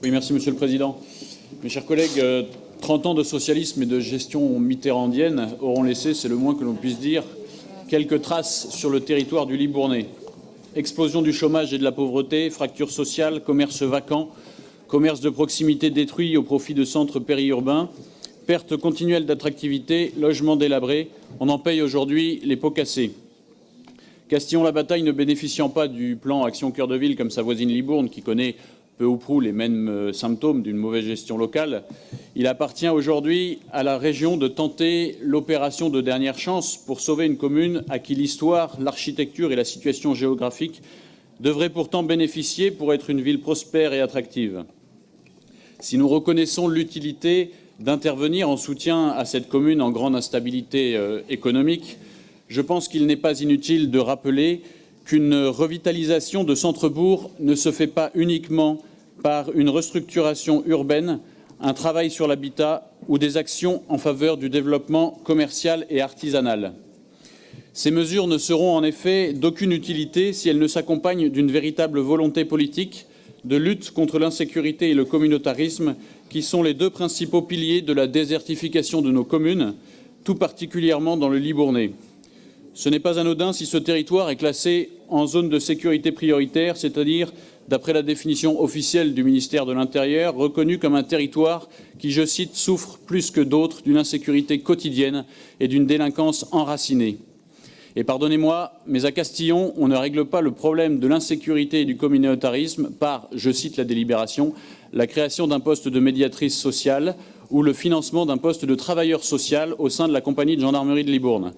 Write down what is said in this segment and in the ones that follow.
Oui, merci Monsieur le Président. Mes chers collègues, 30 ans de socialisme et de gestion mitterrandienne auront laissé, c'est le moins que l'on puisse dire, quelques traces sur le territoire du Libournais. Explosion du chômage et de la pauvreté, fracture sociale, commerce vacant, commerce de proximité détruit au profit de centres périurbains, perte continuelle d'attractivité, logements délabrés, on en paye aujourd'hui les pots cassés. Castillon-la-Bataille ne bénéficiant pas du plan Action Cœur de Ville comme sa voisine Libourne, qui connaît peu ou prou les mêmes symptômes d'une mauvaise gestion locale, il appartient aujourd'hui à la région de tenter l'opération de dernière chance pour sauver une commune à qui l'histoire, l'architecture et la situation géographique devraient pourtant bénéficier pour être une ville prospère et attractive. Si nous reconnaissons l'utilité d'intervenir en soutien à cette commune en grande instabilité économique, je pense qu'il n'est pas inutile de rappeler qu'une revitalisation de centre-bourg ne se fait pas uniquement par une restructuration urbaine, un travail sur l'habitat ou des actions en faveur du développement commercial et artisanal. Ces mesures ne seront en effet d'aucune utilité si elles ne s'accompagnent d'une véritable volonté politique de lutte contre l'insécurité et le communautarisme, qui sont les deux principaux piliers de la désertification de nos communes, tout particulièrement dans le Libournais. Ce n'est pas anodin si ce territoire est classé en zone de sécurité prioritaire, c'est-à-dire, d'après la définition officielle du ministère de l'Intérieur, reconnu comme un territoire qui, je cite, souffre plus que d'autres d'une insécurité quotidienne et d'une délinquance enracinée. Et pardonnez-moi, mais à Castillon, on ne règle pas le problème de l'insécurité et du communautarisme par, je cite la délibération, la création d'un poste de médiatrice sociale ou le financement d'un poste de travailleur social au sein de la compagnie de gendarmerie de Libourne.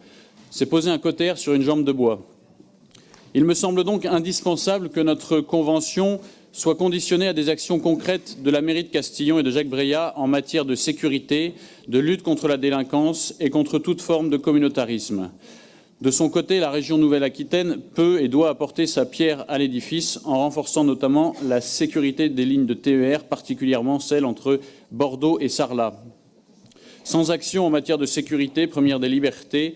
C'est poser un cautère sur une jambe de bois. Il me semble donc indispensable que notre convention soit conditionnée à des actions concrètes de la mairie de Castillon et de Jacques Breillat en matière de sécurité, de lutte contre la délinquance et contre toute forme de communautarisme. De son côté, la région Nouvelle-Aquitaine peut et doit apporter sa pierre à l'édifice en renforçant notamment la sécurité des lignes de TER, particulièrement celle entre Bordeaux et Sarlat. Sans action en matière de sécurité, première des libertés,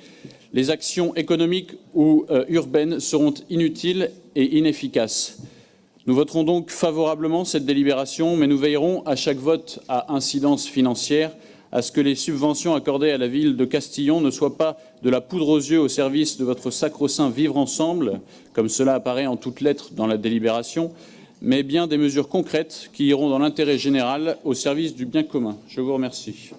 les actions économiques ou urbaines seront inutiles et inefficaces. Nous voterons donc favorablement cette délibération, mais nous veillerons à chaque vote à incidence financière à ce que les subventions accordées à la ville de Castillon ne soient pas de la poudre aux yeux au service de votre sacro-saint vivre ensemble, comme cela apparaît en toutes lettres dans la délibération, mais bien des mesures concrètes qui iront dans l'intérêt général au service du bien commun. Je vous remercie.